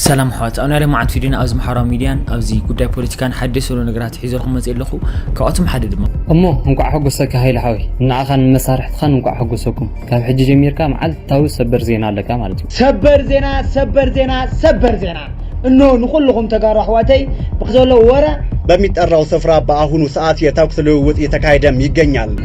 سلام حوات أنا لما عاد فيدينا أزم حرام ميديان أبزي قداي بوليتيكان حدث ولا نقرأت حيزرهم مزيل لخو كأتم حدد ما نقع حقوسك هاي الحوي نعخن مسارح تخن نقع حقوسكم كان حج جمير كام على تاو سبر زينا لك مالتي سبر زينا إنه نقول لكم تجارة حواتي بخزوا ورا بميتقرأوا سفرة بأهون ساعات يتوكسلوا ويتكايدم يجنيال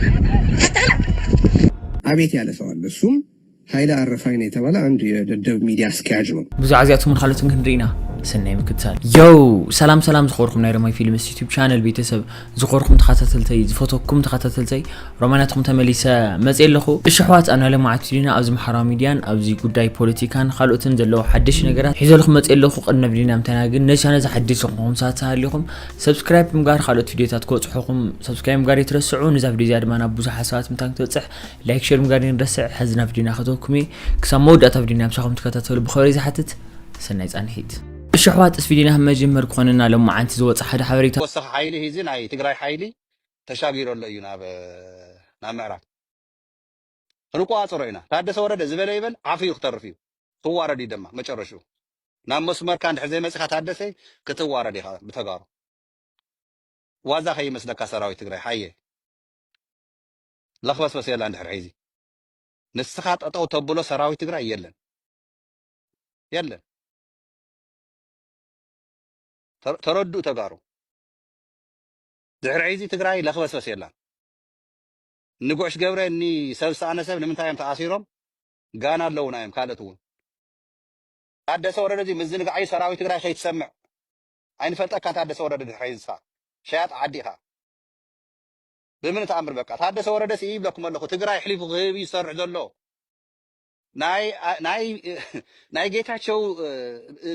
عبيت على سؤال السوم هايلا عرفايني تبالا عندي دب ميديا سكاجمو بزو عزياتهم من خالتهم كندرينا سنة مكتسال يو سلام زخوركم نايرا ماي فيلم يوتيوب شانل بيتسب زخوركم تخاتتلتي زفوتوكم تخاتتلتي روماناتكم تمليسا مزيل لخو الشحوات انا لما عتلينا ابزم حرام ميديان ابزي قداي بوليتيكان خالوتن زلو حدش نغرات حيزو لكم مزيل لخو قدنا بدينا متناغن نشانه ز حدش لكم ساعه لكم سبسكرايب مغار خالوت فيديوهات كوصحوكم سبسكرايب مغار يترسعوا نزا فيديو زاد مانا بوزح حسابات متان توصح لايك شير مغار نرسع حزنا فيديونا خدوكمي كسمود اتا فيديونا بشاكم تكتاتلو بخوري زحتت سناي صانحيت الشحوات اسفيدينا هم جمر كوننا لما عانت زوص حدا حبريته وسخ حيلي هيزين اي تግራይ حيلي تشاغيرو ليو ناب معراب ركو اصرينا تادس ورده زبل يبل عفي يخترفيو توارد دما مጨረሹ نام مسمر كان حزي مسخ تادسي كتوارد يخا بتغارو وازا خي مسلك سراوي تግራይ حيه لخبس بس يلا عند حريزي نسخات اطو تبلو سراوي تግራይ يلن تردو تغارو دحر عيزي تግራይ لخبس بس يلا نقعش قبره اني سبس انا سب لمنتايم تاثيرهم غانا لونايم كالتون تادس ورده دي مزنق اي سراوي تግራይ شي تسمع عين فلطك تادس ورده دحر عيزا شياط عديها بمن تامر بقى تادس ورده سي بلكم لكم تግራይ حليف غيبي يسرع زلو ناي ጌታቸው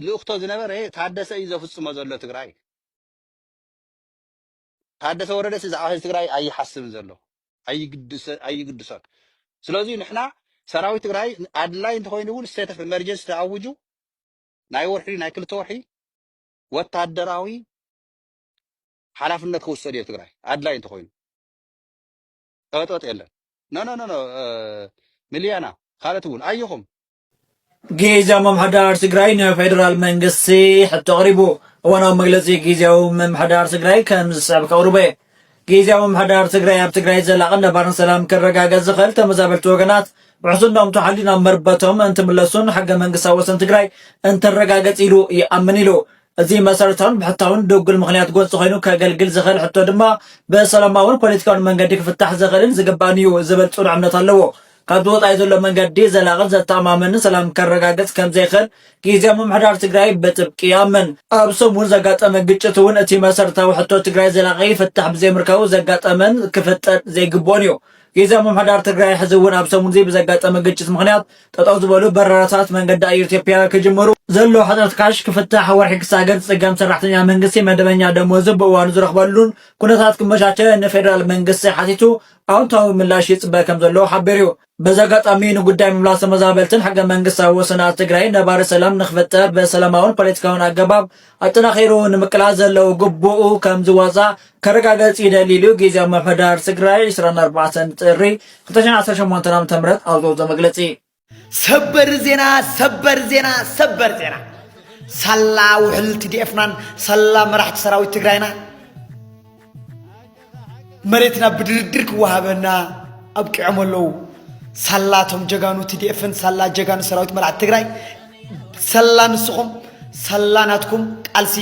ልኡክቶ ዝነበረ ታደሰ ይዘፍጽሞ ዘሎ ትግራይ ታደሰ ወረደ ዝዓህ ትግራይ አይሐስብን ዘሎ አይግድሰን ስለዚህ ንሕና ሰራዊት ትግራይ አድላይ እንተኮይኑ ውል ስቴት ኦፍ ኢመርጀንሲ ተአውጁ ናይ ወርሒ ናይ ክልተ ወርሒ ወታደራዊ ሓላፍነት ክውሰድ እዩ ትግራይ አድላይ እንተኮይኑ ጠጠጥ የለን ኖ ሚሊያና خالتون أيهم جيزا ممحدار سجراين فيدرال منجسي حتى قريبو وانا مجلسي جيزا ممحدار سجراي كان سابق أوروبي جيزا ممحدار سجراي بتجراي زلاقنا بارن سلام كرجع جزخل تمزابل توجنات وحصلنا متحلين مربتهم أنت ملسون حق منجسا وسن تجراي أنت الرجع جتيلو يأمنيلو زي مسارتهم بحطاون دوغل مخنيات قوت صخينو كجلجل زخل حتى دما بسلاماون بوليتيكال منجدك فتح زخلين زجبانيو زبل طول عملت اللو كابوت أيضا لما قدي زلاغل زتامامن سلام كرغاغت كم زيخل كيزا ممحدار تግራይ بتبقي يامن ابسوم زغاطمن ግጭቱን እቲ መሰርታው ሕቶ ትግራይ ዘላቀይ ፈታሕ ብዘይ ምርካው ዘጋጠመን ክፍጠር ዘይግቦንዮ كيزا ممحدار تግራይ ሕዝውን ابسوم زي بزغاطمن ግጭት ምክንያት ተጣው ዝበሉ በረራታት መንገድ አየር ኢትዮጵያ ከጅምሩ ዘሎ حضرت ካሽ ክፍታሕ ወርሒ ክሳገድ ጽጋም ሰራሕተኛ መንግስቲ መደበኛ ደሞዝ በዋኑ ዝረኽበሉን ኩነታት ክመቻቸ ንፌደራል መንግስቲ ሓቲቱ አውንታው ምላሽ ይጽበ ከም ዘሎ ሓበሪዮ በዘጋጣሚ ንጉዳይ መምላስ መዛበልትን حق መንግስት ወሰናት ትግራይ ነባር ሰላም ንኽፈጠር በሰላማውን ፖለቲካውን አገባብ አጠናኺሩ ንምቅላዝ ዘለው ግቡኡ ከም ዝወፃ ከረጋገጽ ይደሊሉ ጊዜያዊ መምሕዳር ትግራይ 24 ጥሪ 2018 ዓ.ም አውጥቶ መግለጺ ሰበር ዜና ሰላ ውሕል ትዲፍናን ሰላ መራሕቲ ሰራዊት ትግራይና መሬትና ብድርድር ክዋሃበና አብቂዖም አለው ሰላቶም ጀጋኑ ትዲፍን ሰላ ጀጋኑ ሰራዊት መራሕቲ ትግራይ ሰላ ንስኹም ሰላናትኩም ቃልሲ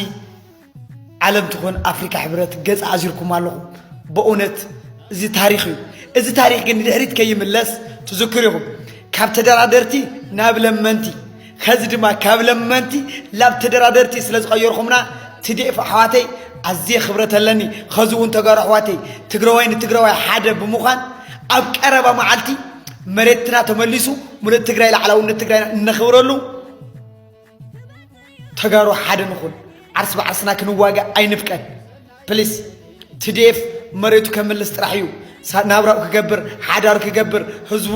ዓለም ትኾን አፍሪካ ሕብረት ገጽ አዚርኩም ኣለኹም በእውነት እዚ ታሪኽ ግን ድሕሪት ከይምለስ ትዝክሩኩም ካብ ተደራደርቲ ናብ ለመንቲ ከዚ ድማ ካብ ለመንቲ ላብ ተደራደርቲ ስለዝቀየርኩምና ትዲፍ ኣሕዋተይ ኣዝየ ክብረት ኣለኒ ከዚውን ተጋሩ ኣሕዋተይ ትግራዋይ ሓደ ብምዃን ኣብ ቀረባ መዓልቲ መሬትና ተመሊሱ ሙሉእ ትግራይ ላዕላውነት ትግራይና እንኽብረሉ ተጋሩ ሓደ ንኹን ዓርስ በዓርስና ክንዋጋእ ኣይንፍቀን ፕሊስ ትዲፍ መሬቱ ከመልስ ጥራሕ እዩ ናብራኡ ክገብር ሓዳሩ ክገብር ህዝቡ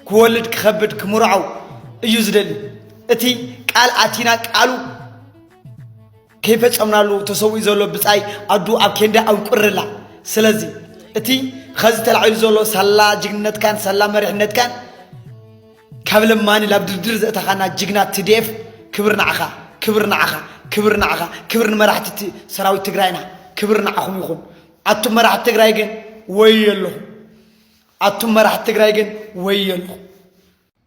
كولد كخبد كمرعو يزدل اتي قال اتينا قالو كيف تصمنالو تسوي زلو بصاي ادو اب كندا او قرلا سلازي اتي خز تلعيل زلو سلا جግነት كان سلا مرحነት كان كابل ماني لاب دردر زتخانا جግናት تديف كبرنا عخا كبر نعخا كبر مراحت سراوي تجرينا كبر نعخم يخون أتم مراحت تجريجن ويله أتم مراحت تجريجن ويله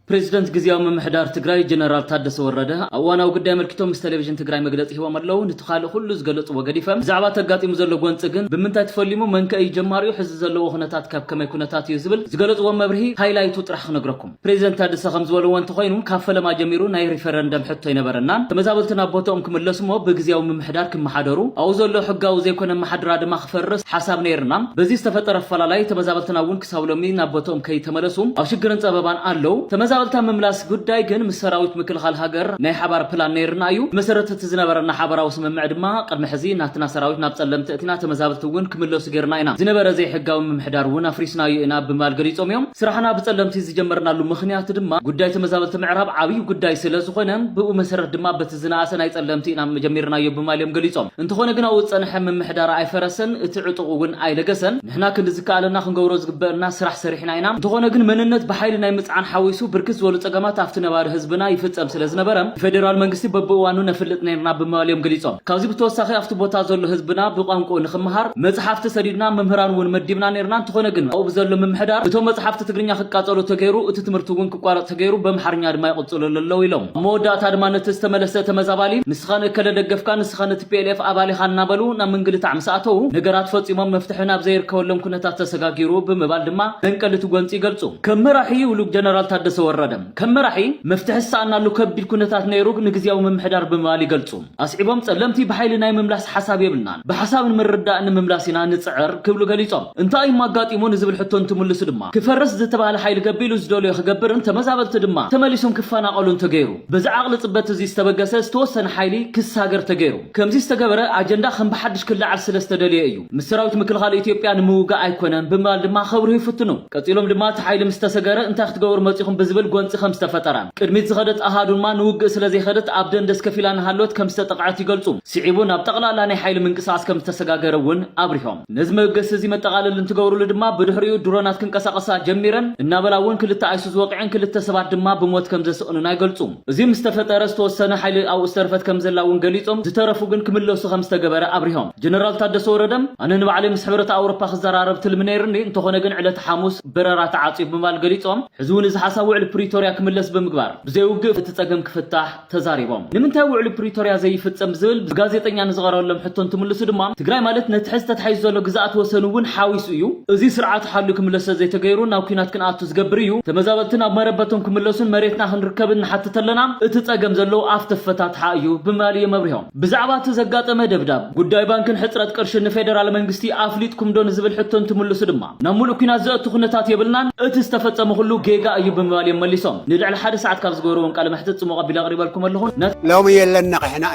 بريزيدنت غزياو ممحدار تግራይ ጀነራል ታደሰ ወረደ አዋናው ጉዳይ መልክቶም ቴሌቪዥን ትግራይ መግለጽ ይዋ መለው ንተኻለ ሁሉ ዝገለጽ ወገዲፈም ዛዕባ ተጋጢሙ ዘሎ ጎንጽ ግን ብምንታይ ተፈልሙ መንከይ ጀማሪው ሕዝ ዘለዎ ኹነታት ካብ ከመይ ኩነታት እዩ ዝብል ዝገለጽዎ መብርሂ ሃይላይቱ ጥራሕ ነግረኩም ፕሬዝደንት ታደሰ ከም ዝበልዎ እንተኾይኑ ካፈለማ ጀሚሩ ናይ ሪፈረንደም ሕቶ ይነበረና ተመዛበልትና ቦታኦም ክምለስሞ በግዚያው መምሕዳር ክመሓደሩ አው ዘሎ ሕጋው ዘይኮነ መሓድራ ድማ ክፈርስ ሓሳብ ነይርና በዚ ዝተፈጠረ ፈላላይ ተመዛበልትና ውን ክሳብሎሚ ናብ ቦታኦም ከይ ተመለሱ ኣብ ሽግርን ጸበባን ኣለው ተመዛበልታ መምላስ ጉዳይ ግን ምሰራዊት ምክልኻል ሃገር ናይ ሓባር ፕላን ነይርና እዩ መሰረተ ዝነበረና ሓባራው ስምምዕ ድማ ቅድሚ ሕዚ ናትና ሰራዊት ናብ ጸለምቲ እቲና ተመዛበልቲ ውን ክምለሱ ገርና ኢና ዝነበረ ዘይ ሕጋው መምሕዳር ውን አፍሪስና ኢና በማል ገሊጾም እዮም ስራሕና በጸለምቲ ዝጀመርናሉ ምኽንያት ድማ ጉዳይ ተመዛበልቲ ምዕራብ ዓብይ ጉዳይ ስለ ዝኾነ ብኡ መሰረት ድማ በትዝናኣሰ ናይ ጸለምቲ ኢና መጀመርና እዩ በማል እዮም ገሊጾም እንተኾነ ግን አው ጸንሐ መምሕዳር ኣይፈረሰን እቲ ዕጡቕ ውን ኣይለገሰን ንሕና ክንዝካኣለና ክንገብሮ ዝግበርና ስራሕ ሰሪሕና ኢና እንተኾነ ግን መንነት በኃይል ናይ ምጽዓን ሓዊሱ ብርክስ ወሉ ጸገማት አፍቲ ነባር ህዝብና ይፍጸም ስለዝነበረ ፌደራል መንግስቲ በበዋኑ ነፍልጥ ነርና በማልዮም ገሊጾም ካብዚ ብተወሳኺ አፍቲ ቦታ ዘሎ ህዝብና ብቋንቋ ንኽመሃር መጽሐፍቲ ሰዲድና መምህራን ውን መዲብና ነርና እንተኾነ ግን አው ዘሎ መምሕዳር እቶም መጽሐፍቲ ትግርኛ ክቃጸሉ ተገይሩ እቲ ትምህርቲ ውን ክቋረጽ ተገይሩ በመሓርኛ ድማ ይቆጽሉ ለለው ኢሎም መወዳእታ ድማ ነቲ ዝተመለሰ ተመዛባሊ ንስኻነ ከለ ደገፍካ ንስኻነ ቲፒኤልኤፍ አባሊ ኻናበሉ ናብ መንግልቲ ዓምሳኣተው ነገራት ፈጺሞም መፍትሕና ብዘይርከወሎም ኩነታት ተሰጋጊሩ ብምባል ድማ መንቀልቲ ጎንፂ ይገልጹ ከመራሒ ውሉቅ ጀነራል ታደሰ ወረደ ከመራሒ መፍትሕ ሳናሉ ከቢድ ኩነታት ነይሩ ንግዚያው መምሕዳር በማል ይገልጹ አስዒቦም ጸለምቲ በኃይል ናይ መምላስ ሐሳብ ይብልናን በሐሳብን መረዳእን መምላስና ንጽዕር ክብሉ ገሊጾም እንታይ ማጋጢሙን ዝብል ሕቶ እንትምልሱ ድማ ክፈርስ ዝተባለ ኃይል ገቢሉ ዝደልዮ ክገብርን ተመዛበልቲ ድማ ተመሊሶም ክፈናቀሉን ተገይሩ በዛዓቅል ጽበት እዚ ዝተበገሰ ዝተወሰነ ኃይሊ ክስ ሃገር ተገይሩ ከምዚ ዝተገበረ አጀንዳ ከም በሐድሽ ክላዓል ስለስተደልየ እዩ ምስራዊት ምክልኻል ኢትዮጵያ ንምውጋ ኣይኮነን በማል ድማ ኸብሩ ይፍትኑ ቀጺሎም ድማ ተኃይል ምስተሰገረ እንታይ ክትገብሩ መጽኹም በዝብል ጎንጽ ከም ዝተፈጠረ ቅድሚት ዝኸደት አሃዱማ ንውግእ ስለዘይ ኸደት አብደን ደስ ከፊላን ሃሎት ከም ዝተጠቅዓት ይገልጹ ሲዒቡን ኣብ ጠቅላላ ናይ ኃይል ምንቅሳስ ከም ዝተሰጋገረ ውን አብሪሆም ነዚ መገስ እዚ መጠቃለል እንትገብሩሉ ድማ ብድሕሪኡ ድሮናት ክንቀሳቀሳ ጀሚረን እናበላውን ክልተ አይሱዝ ወቅዕን ክልተ ሰባት ድማ ብሞት ከም ዘስኡኑና ይገልጹ እዚ ምስተፈጠረ ዝተወሰነ ኃይል ኣብ ዝተርፈት ከም ዘላውን ገሊጾም ዝተረፉ ግን ክምለሱ ከም ዝተገበረ አብሪሆም ጀነራል ታደሰ ወረደም ኣነ ንባዕለይ ምስ ሕብረት ኣውሮፓ ክዘራረብ ትልም ነይርኒ እንተኾነ ግን ዕለት ሐሙስ በረራ ተዓጺፍ በማል ገሊጾም ሕዚ እውን እዚ ሓሳብ ውዕል ፕሪቶሪያ ክምለስ ብምግባር ብዘይውግእ እትጸገም ክፍታሕ ተዛሪቦም ንምንታይ ውዕል ፕሪቶሪያ ዘይፍጸም ዝብል ጋዜጠኛ ንዝቀረበሎም ሕቶ እንትምልሱ ድማ ትግራይ ማለት ነቲ ሕዝቢ ተታሒዙ ዘሎ ግዛኣት ወሰኑ እውን ሓዊሱ እዩ እዚ ስርዓት ሓሉ ክምለስ ዘይተገይሩ ናብ ኩናት ክንኣቱ ዝገብር እዩ ተመዛበልትን ኣብ መረበቶም ክምለሱን መሬትና ክንርከብን ንሓትተለና እቲ ጸገም ዘሎ ኣፍቲ ፈታትሓ እዩ በማል የመብሪሆም ብዛዕባ እቲ ዘጋጠመ ደብዳብ ጉዳይ ባንክን ሕፅረት ቅርሺ ንፌደራል መንግስቲ ኣፍሊጥኩም ዶ ንዝብል ሕቶ እንትምልሱ ድማ ናብ ሙሉእ ኩናት ዘእቱ ኩነታት የብልናን እቲ ዝተፈጸመ ሁሉ ጌጋ እዩ በማል የመሊሶም ንልዕሊ ሓደ ሰዓት ካብ ዝገበርዎም ቃለ መሕተት ጽሙቕ ኣቢል ኣቕሪበልኩም ኣለኹ لو يلنا قحنا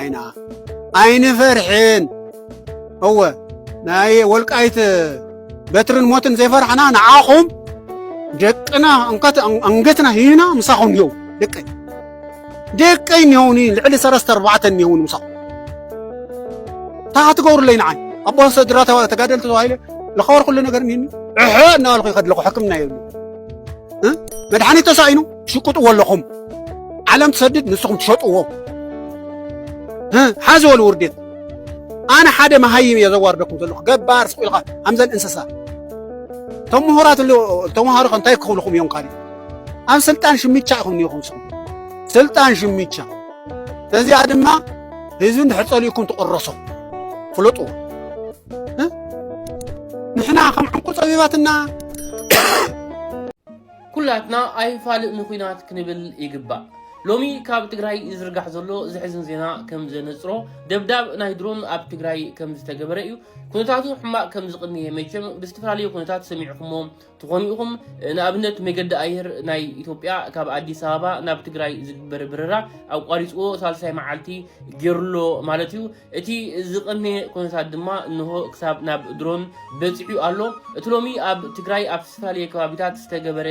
عين فرحين هو ناي والقايت بترن موتن زي فرحنا نعاقم دقنا انقتنا هنا مساخون يو دقين يوني لعلي سرست 4 يون مساخ تاعت قور لينا عين ابو صدراته تقادلت هايله لخور كل نجر مني احنا القي قد لكم حكمنا يلو مدحاني تساينو شقط ولكم علم تسدد نسخم تشطوه حازوا الورديت انا حدا مهيم يزوار بكم تلو جبار سقيل همزه الانسسا تمهرات اللي تمهر انتي كلكم يوم قالي ام سلطان شميچا يكون يكون سلطان شميچا تزي ادما هزون حصليكم تقرصوا فلطوا نحنا خم عنقو صبيباتنا كلاتنا اي فالق نخينات كنبل يقبا لومي كاب تግራይ ይዝርጋሕ ዘሎ ዝሕዝን ዜና ከም ዘነጽሮ ደብዳብ ናይ ድሮን ኣብ ትግራይ ከም ዝተገበረ እዩ ኩነታቱ ሕማቅ ከም ዝቅንየ መቸም ብዝተፈላለዩ ኩነታት ሰሚዕኹም ትኾኑኹም ንኣብነት መገዲ ኣየር ናይ ኢትዮጵያ ካብ አዲስ አበባ ናብ ትግራይ ዝግበር በረራ ኣብ ቋሪጽዎ ሳልሳይ መዓልቲ ገርሎ ማለት እዩ እቲ ዝቅንየ ኩነታት ድማ እንሆ ክሳብ ናብ ድሮን በጽሑ ኣሎ እቲ ሎሚ ኣብ ትግራይ ኣብ ዝተፈላለዩ ከባቢታት ዝተገበረ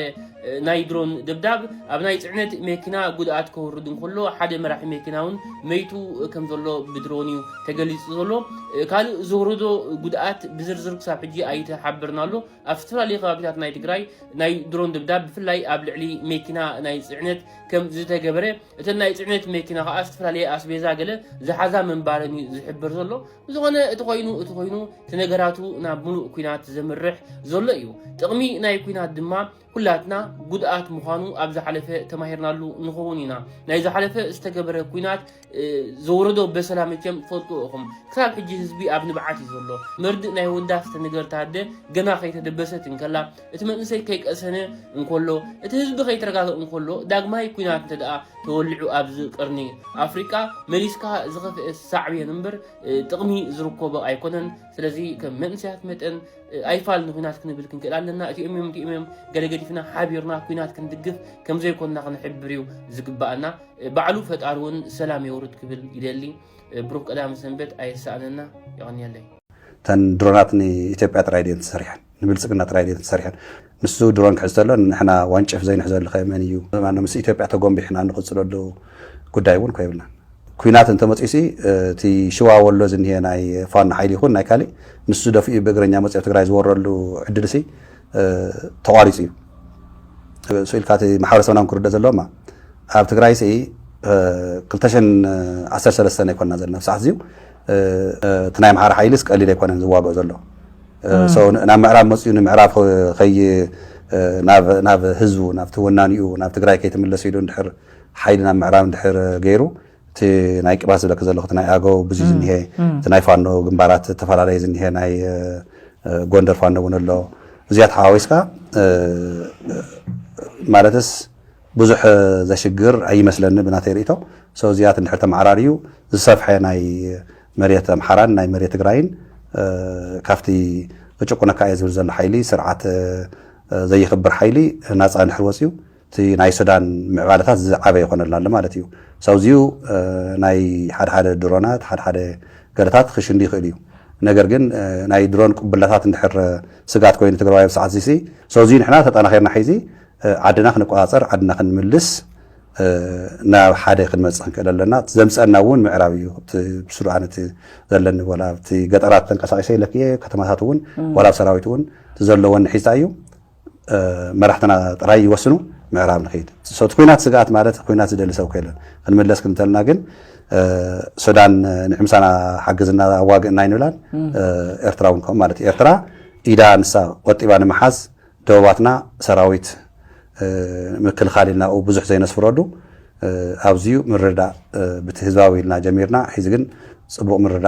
ናይ ድሮን ደብዳብ ኣብ ናይ ጽዕነት መኪና ጉድኣት ከወርድን ከሎ ሓደ መራሒ መኪናውን መይቱ ከም ዘሎ ብድሮን እዩ ተገሊጹ ዘሎ ካልእ ዝወረዶ ጉድኣት ብዝርዝር ክሳብ ሕጂ ኣይተሓበርናሎ ኣብ ዝተፈላለዩ ከባቢታት ناي تجراي ناي درون دبداب بفلاي قبل علي ماكينة ناي صعنت كم زيت جبرة إذا ناي صعنت ماكينة خاص فلالي أسبيزا قله زحزة من بارني زحبر زلوا زغنا تقوينو تنجراتو نابونو كينات زمرح زلوا يو تقمي ناي كينات دمام كلاتنا قدقات مخانو أبزح حلفة تماهرنا له نخونينا ناي زحلفة استجبرة كينات زوردو بسلام كم فوتوهم كسال حجي حزبي ابن بعاتي زلو مرد ناي وداف تنجر تاده جنا خيت دبست انكلا اتمنسي كيك اسنه انكلو اتحزب خيت رغاو انكلو داغماي كينات تدأ تولعو ابز قرني افريكا مليسكا زغف السعبيه نمبر تقمي زركوب ايكونن سلازي كمنسيات متن ايفال نكونات كنبل كنكلالنا اتي امم غلغليفنا حابيرنا كينات كندقف كم زي كنا نحبريو زقبانا بعلو فتارون سلام يورد كبل يدلي بروك قدام سنبت ايساننا يعني لي تن دروناتني ايثيوبيا ترايدين تسريحن نبلصقنا ترايدين تسريحن نسو درون كحزلو نحنا وانچف زين حزل خيمانيو مانو مس ايثيوبيا تغومبيحنا نقصلو ጉዳይ ውን ኮይብና ኩናት እንተ መጽሲ ቲ ሽዋ ወሎ ዝንሄ ናይ ፋን ሓይሊ ይኹን ናይ ካሊ ንሱ ደፊኡ በእግረኛ መጽፍ ትግራይ ዝወረሉ ዕድልሲ ተዋሪጽ እዩ ሶልካቲ ማሕበረሰብና ክርደ ዘሎማ ኣብ ትግራይ ሲ 2013 ናይ ኮና ዘለና ሰዓት ዚው ትናይ ማሕረ ሓይሊስ ቀሊል ኣይኮነን ዝዋገኦ ዘሎ ሰው ናብ ምዕራብ መጽኡ ንምዕራብ ኸይ ናብ ህዝቡ ናብ ተወናኒኡ ናብ ትግራይ ከይተመለሰ ኢሉ እንድሕር حيلنا معرام دحر غيرو تي ناي قباس لك زلخ تناي اغو بزي زنيه تناي فانو غمبارات تفلالاي زنيه ناي غوندر فانو ونلو زيات حاويسكا مالتس بزح زشجر اي مثلا بناتيريتو سو زيات نحرت معراريو زصفح ناي مريت امحران ناي مريت تግራይን كافتي بچقنا كايز زل حيلي سرعه زي خبر حيلي ناصا نحروسيو تي ناي سودان معبالتات زعابه يكونلنا ማለት እዩ سوزيو ناي حد درونات حد ገለታት خشندي خيليو ነገር ግን ናይ ድሮን ቅብላታት እንድሕር ስጋት ኮይኑ ትግራይ በሰዓት ዚሲ سوزي نحنا ተጣናኸርና ሒዚ ዓድና ክንቆፃፀር ዓድና ክንምልስ ናብ ሓደ ክንመጽን ከለለና ዘምጸና ውን ምዕራብ እዩ ብስሩዓነት ዘለኒ ወላ እቲ ገጠራት ተንቀሳቀሰ ለክየ ከተማታት ውን ወላ ሰራዊት ውን ዘለወን ሒዛ እዩ መራሕተና ጥራይ ይወስኑ ምዕራብ ንኸይድ ሶት ኩናት ስጋት ማለት ኩናት ዝደልሰው ከለን ክንመለስ ክንተልና ግን ሱዳን ንሕምሳና ሓግዝና አዋግእና ይንብላን ኤርትራውን ከም ማለት ኤርትራ ኢዳ ንሳ ወጢባ ንምሓዝ ደወባትና ሰራዊት ምክልኻልና او ብዙሕ ዘይነስፍረዱ ኣብዚዩ ምርዳ በቲ ህዝባዊልና ጀሚርና ሒዚ ግን ጽቡቕ ምርዳ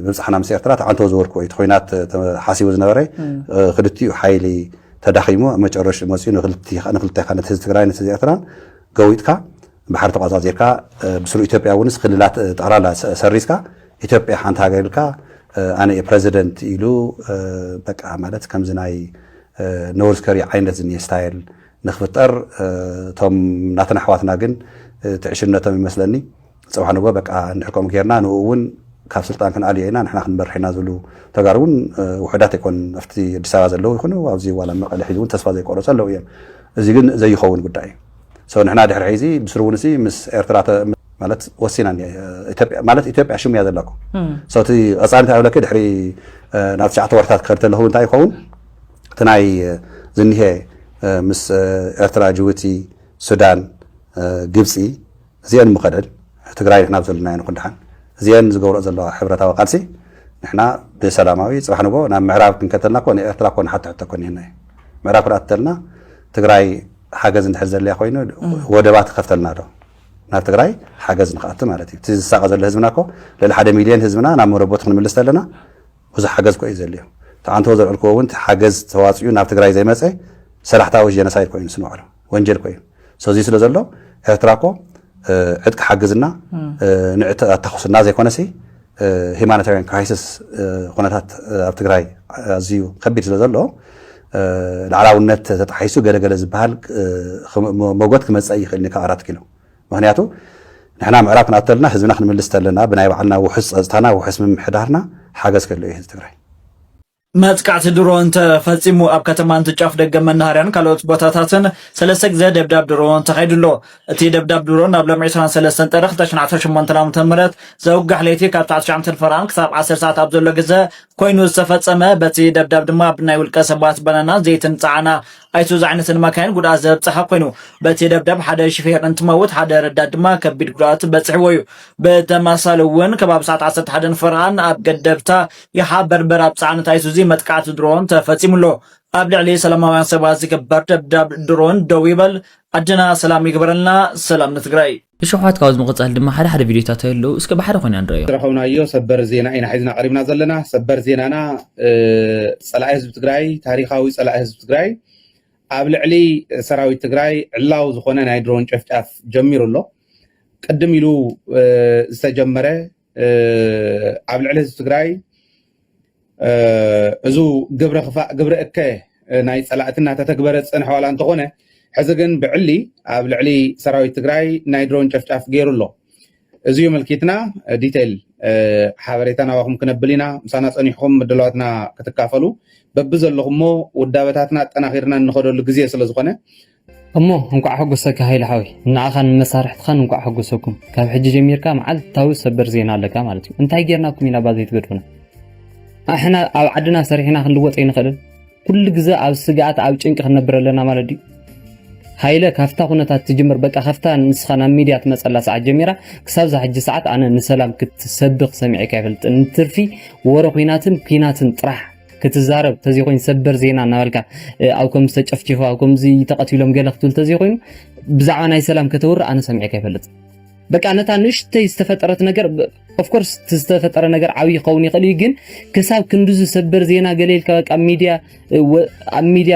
ብብጽሕና ምስ ኤርትራ ተዓንቶ ዝወርኩ እዩ ኮይናት ሓሲቡ ዝነበረ ክልቲኡ ሓይሊ ተዳኺሙ መጨረሽ መጽኡ ንክልተ ካነት ህዝብ ትግራይ ነቲ ኤርትራ ገዊጥካ بحر تقاطع زيركا بسرو إثيوبيا ونس خلالات تقرالا سريسكا إثيوبيا حانت هاجركا أنا بريزيدنت إلو بك عملت كم زناي نورث كوريا عينت زني ستايل نخفتر توم ناتنا حواتنا جن تعيشنا توم مثلني سبحان الله بك نحكم غيرنا نون كاف سلطان كان علينا نحن نبرحنا زلو تجارون وحدات يكون أفتي دساوى زلو يكونوا وأوزي ولا مقال حيزون تصفى زي كورس زلو يم زي جن زي خون قداي سو نحنا دحر حيزي بسرونسي مس إرترات مالت وسينا إثيوبيا مالت إثيوبيا شو مياد لكم صوتي أصلا أقول لك دحري نفس عطوا ورثات كرت له هو يكون تناي زنيه مس إرترا جوتي السودان جبسي زين مقدر تقرأي نحن بزلنا نكون دحين زين زجور زلا حبرة وقالسي نحنا بسلاماوي صح نقول نعم معراب كنكتلنا كون إرترا كون حتى كون هنا معراب رأتلنا تقرأي حاجز نحزر لي خوينو ودبات خفتلنا له نار تقرأي حاجز نقطة مالتي تيجي الساقة زل هزمناكو للحد مليون هزمنا نعم مربوط من ملست لنا وز حاجز كويس اليوم تعال توزر الكوونت حاجز تواصيو نار تقرأي زي ما سي سرحتها وجه نسايد كويس نوعه وانجل كويس سوزي سلزلو اعتراكو عدك حاجزنا نعت تخص الناس يكون سي humanitarian crisis قناتات تقرأي زيو خبيت سلزلو العلاونات تتحيسو جل زبال موجود كم أي خلينا كأرات كيلو مهنياتو نحنا معرفنا أطلنا حزبنا خن من الاستلنا بناي وعنا وحس أزتنا وحس من حدارنا حاجز كله تقرأي መጥቃዕቲ ድሮን ተፈጺሙ ኣብ ከተማ እንትጫፍ ደገ መናኸርያን ካልኦት ቦታታትን ሰለስተ ግዜ ደብዳብ ድሮን ተኻይዱሎ እቲ ደብዳብ ድሮን ናብ ሎሚ 23 ጥሪ 2018 ዓ.ም ዘውጋሕ ለይቲ ካብ 9 ፍርቓን ክሳብ 10 ሰዓት ኣብ ዘሎ ግዜ ኮይኑ ዝተፈጸመ በቲ ደብዳብ ድማ ብናይ ውልቀ ሰባት በናና ዘይትን ጻዕና ኣይሱዙ ዓይነትን መካይን ጉድኣት ዘብጽሐ ኮይኑ በቲ ደብዳብ ሓደ ሽፌር እንትመውት ሓደ ረዳት ድማ ከቢድ ጉድኣት በጽሕዎ እዩ ብተመሳሳሊ እውን ከባቢ ሰዓት 11 ፍርቓን ኣብ ገደብታ ይሓ በርበር ኣብ ጻዕነት ኣይሱዙ መጥቃዕቲ ድሮን ተፈጺሙሎ ኣብ ልዕሊ ሰላማውያን ሰባት ዝግበር ደብዳብ ድሮን ደው ይበል ዓድና ሰላም ይግበረልና ሰላም ንትግራይ ብሸውሓት ካብዝ ምቕጻል ድማ ሓደ ቪድዮታት ኣለዉ እስከ ባሕሪ ኮይና ንሪኦ ረኸብናዮ ሰበር ዜና ኢና ሒዝና ቀሪብና ዘለና ሰበር ዜናና ጸላኢ ህዝቢ ትግራይ ታሪኻዊ ጸላኢ ህዝቢ ትግራይ ኣብ ልዕሊ ሰራዊት ትግራይ ዕላው ዝኾነ ናይ ድሮን ጨፍጫፍ ጀሚሩ ኣሎ ቅድም ኢሉ ዝተጀመረ ኣብ ልዕሊ ህዝቢ ትግራይ እዙ ግብረ እከ ናይ ጸላእትና ተተግበረ ዝጸንሐ ዋላ እንተኾነ ሕዚ ግን ብዕሊ ኣብ ልዕሊ ሰራዊት ትግራይ ናይ ድሮን ጨፍጫፍ ገይሩ ኣሎ እዚዩ መልኪትና ዲቴል ሓበሬታ ናባኹም ክነብል ኢና ምሳና ጸኒሕኩም ምድለዋትና ክትካፈሉ በቢ ዘለኹሞ ውዳበታትና ኣጠናኺርና እንኸደሉ ግዜ ስለ ዝኾነ እሞ እንኳዕ ሕጉሰካ ሃይልሓዊ ንዓኻን መሳርሕትኻን እንኳዕ ሕጉሰኩም ካብ ሕጂ ጀሚርካ መዓልታዊ ሰበር ዜና ኣለካ ማለት እዩ እንታይ ጌርናኩም ኢና ባዘይ ትገድፉና ኣሕና ኣብ ዓድና ሰሪሕና ክንልወጥ ኣይንኽእልን ኩሉ ግዜ ኣብ ስጋኣት ኣብ ጭንቂ ክንነብር ኣለና ማለት እዩ ሃይለ ካፍታ ኩነታት ትጅምር በቃ ካፍታ ንስኻ ናብ ሚድያ ትመፀላ ሰዓት ጀሚራ ክሳብ ዛ ሕጂ ሰዓት ኣነ ንሰላም ክትሰብኽ ሰሚዐካ ኣይፈልጥን ንትርፊ ወረ ኩናትን ጥራሕ ክትዛረብ ተዚ ኮይኑ ሰበር ዜና እናበልካ ኣብ ከምዚ ተጨፍጭፎ ኣብ ከምዚ ተቐቲሎም ገለ ክትብል ተዚ ኮይኑ ብዛዕባ ናይ ሰላም ከተውር ኣነ ሰሚዐካ ኣይፈልጥን በቃ ነታ ንእሽተይ ዝተፈጠረት ነገር ኦፍ ኮርስ ዝተፈጠረ ነገር ዓብይ ክኸውን ይኽእል እዩ ግን ክሳብ ክንድዙ ሰበር ዜና ገሌልካ በቃ ሚድያ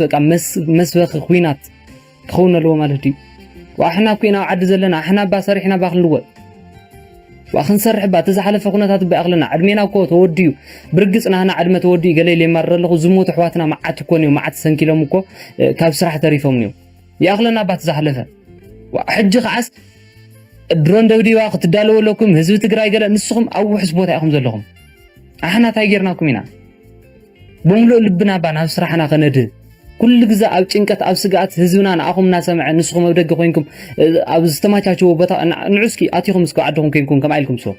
በቃ መስበኺ ኩናት ክኸውን ኣለዎ ማለት እዩ ዋሕና ኮይና ዓዲ ዘለና ኣሕና ባ ሰሪሕና ባ ክንልወጥ وأخنسرح بعد تزحلف فكنا تتبع أغلنا عدمينا كوت وديو برجسنا هنا عدمة ودي قال لي مرة له زموت حواتنا مع تكوني ومع تسنكيلو مكو كاب سرح تريفهم نيو يا أغلنا بعد تزحلفها وحج خاص درون دودي وقت دالو لكم هزو تقرأي قال نسخهم أو حسبوت أخم زلهم إحنا تايجرناكم هنا بملؤ لبنا بنا سرحنا خنده كل جزء أو تنكت أو سجات هزونا أخم ناس مع نسخهم ودق خوينكم أو استماعتوا بطا نعسكي أتيهم مسكوا عدهم كينكم كم عليكم سو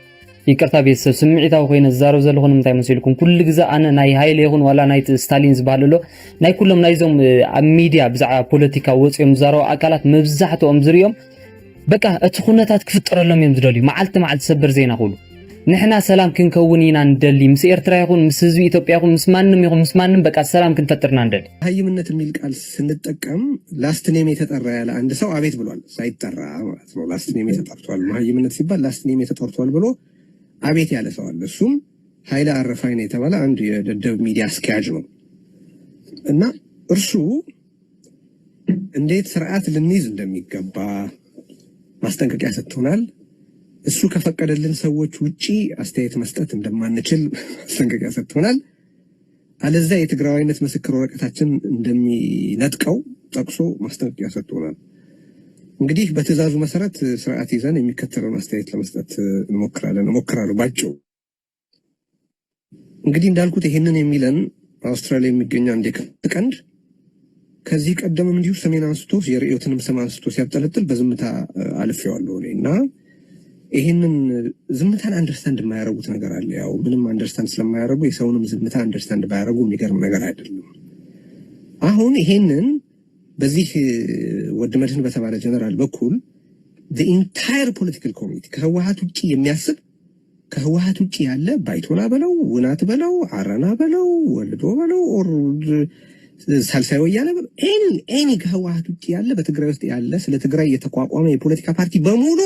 يكرتا بيس سمعتها وخين الزارو زلهم متى مسيلكم كل جزء أنا ناي هاي ليهون ولا ناي ستالين زبالله ناي كلهم نايزهم ميديا بزع بوليتيكا وصيم زارو أكلات مبزحته أمزريهم بقى أتخونة تكفتر لهم يمزرلي معلت سبر زين أقوله نحنا سلام كنكونينا ندلي مس إيرترا يكون مس زوي إثيوبيا يكون مس مانم بقى سلام كنفترنا ندلي هاي منة الملك قال سنتقم لاست نيم يتطرى على عند سو عبيت بلوال سايتطرى لاست نيم يتطرى ما هي منة ሲባል ላስት ኔም የተጠርቷል ብሎ አቤት ያለ ሰው አለ እሱም ኃይለ አረፋይን የተባለ አንድ የደደብ ሚዲያ አስኪያጅ ነው እና እርሱ እንዴት ስርዓት ልንይዝ እንደሚገባ ማስጠንቀቂያ ሰጥቶናል እሱ ከፈቀደልን ሰዎች ውጪ አስተያየት መስጠት እንደማንችል ማስጠንቀቂያ ሰጥቶናል አለዛ የትግራዋይነት ምስክር ወረቀታችን እንደሚነጥቀው ጠቅሶ ማስጠንቀቂያ ሰጥቶናል እንግዲህ በትዕዛዙ መሰረት ስርዓት ይዘን የሚከተለውን አስተያየት ለመስጠት እንሞክራለን ባጭው እንግዲህ እንዳልኩት ይሄንን የሚለን አውስትራሊያ የሚገኝ አንድ የቀንድ ከዚህ ቀደምም እንዲሁ ሰሜን አንስቶ የርዕዮትንም ሰማን አንስቶ ሲያብጠለጥል በዝምታ አልፌዋለሁ እኔና ይሄንን ዝምታን አንደርስታንድ የማያረጉት ነገር አለ ያው ምንም አንደርስታንድ ስለማያረጉ የሰውንም ዝምታ አንደርስታንድ ባያረጉ የሚገርም ነገር አይደለም አሁን ይሄንን በዚህ ወድመድን በተባለ ጀነራል በኩል the entire political community ከህወሓት ውጪ የሚያስብ ከህወሓት ውጪ ያለ ባይቶና በለው ውናት በለው አረና በለው ወልዶ በለው ኦር ሳልሳይ ወያነ ኤኒ ከህወሓት ውጪ ያለ በትግራይ ውስጥ ያለ ስለ ትግራይ የተቋቋመ የፖለቲካ ፓርቲ በሙሉ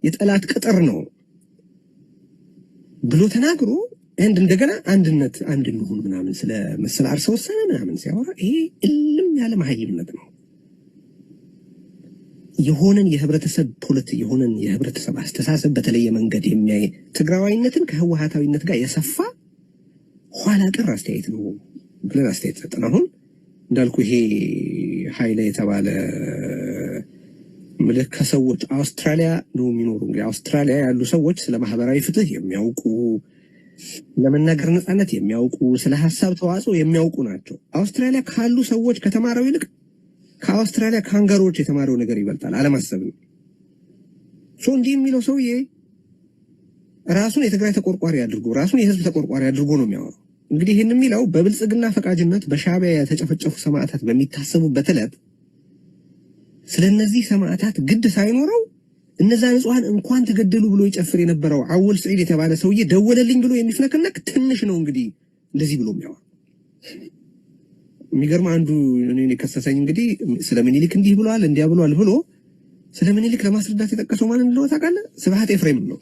የጠላት ቅጥር ነው ብሎ ተናግሮ እንደገና አንድነት አንድ እንሁን ምናምን ስለ መሰል አርሰ ወሰነ ምናምን ሲያወራ ይሄ እልም ያለ ማህይብነት ነው የሆነን የህብረተሰብ ፖለቲካ የሆነን የህብረተሰብ አስተሳሰብ በተለየ መንገድ የሚያይ ትግራዋይነትን ከህወሓታዊነት ጋር የሰፋ ኋላ ቀር አስተያየት ነው ብለን አስተያየት ሰጠን አሁን እንዳልኩ ይሄ ኃይለ የተባለ ምልክ ከሰዎች አውስትራሊያ ነው የሚኖሩ እንግዲህ አውስትራሊያ ያሉ ሰዎች ስለ ማህበራዊ ፍትህ የሚያውቁ ለመናገር ነፃነት የሚያውቁ ስለ ሐሳብ ተዋጽኦ የሚያውቁ ናቸው። አውስትራሊያ ካሉ ሰዎች ከተማረው ይልቅ ከአውስትራሊያ ካንጋሮች የተማረው ነገር ይበልጣል። አለማሰብ ነው። እንዲህ የሚለው ሰውዬ ራሱን የትግራይ ተቆርቋሪ አድርጎ ራሱን የህዝብ ተቆርቋሪ አድርጎ ነው የሚያወራው። እንግዲህ ይህን የሚለው በብልጽግና ፈቃጅነት በሻዕቢያ የተጨፈጨፉ ሰማዕታት በሚታሰቡበት ዕለት ስለነዚህ ሰማዕታት ግድ ሳይኖረው እነዛ ንጹሃን እንኳን ተገደሉ ብሎ ይጨፍር የነበረው አወል ሰዒድ የተባለ ሰውዬ ደወለልኝ ብሎ የሚፍነከነክ ትንሽ ነው። እንግዲህ እንደዚህ ብሎ የሚያወራ የሚገርም አንዱ እኔን የከሰሰኝ እንግዲህ ስለ ምኒልክ እንዲህ ብሏል እንዲያ ብሏል ብሎ ስለ ምኒልክ ለማስረዳት የጠቀሰው ማን እንደሆነ ታውቃለህ? ስብሐት ኤፍሬም ነው።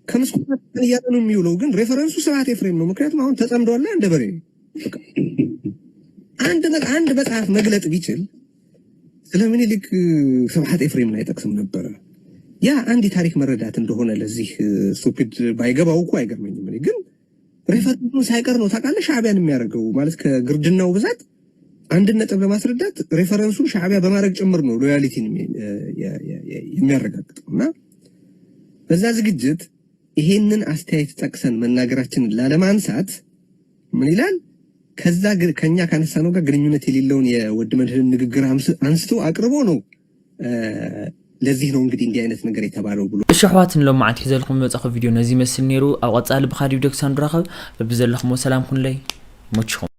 ከምስኩት እያለ ነው የሚውለው፣ ግን ሬፈረንሱ ስብሐት ኤፍሬም ነው። ምክንያቱም አሁን ተጸምዷል እንደ በሬ። አንድ መጽሐፍ መግለጥ ቢችል ስለ ምኒልክ ስብሐት ኤፍሬምን አይጠቅስም ነበረ። ያ አንድ የታሪክ መረዳት እንደሆነ ለዚህ ስቱፒድ ባይገባው እኮ አይገርመኝም። እኔ ግን ሬፈረንሱን ሳይቀር ነው ታውቃለህ ሻዕቢያን የሚያደርገው ማለት ከግርድናው ብዛት አንድ ነጥብ ለማስረዳት ሬፈረንሱን ሻዕቢያ በማድረግ ጭምር ነው ሎያሊቲን የሚያረጋግጠው። እና በዛ ዝግጅት ይሄንን አስተያየት ጠቅሰን መናገራችንን ላለማንሳት ምን ይላል? ከኛ ካነሳነው ጋር ግንኙነት የሌለውን የወድ መድህን ንግግር አንስቶ አቅርቦ ነው ለዚህ ነው እንግዲህ እንዲህ አይነት ነገር የተባለው ብሎ እሺ አሕዋትን ሎማዓት ሒዘልኩም መጻኸ ቪድዮ ነዚ መስል ነይሩ። ኣብ ቀጻሊ ብኻልእ ቪድዮ ክሳብ ንራኸብ በብዘለኹም ሰላም ኩንለይ ሞችኹም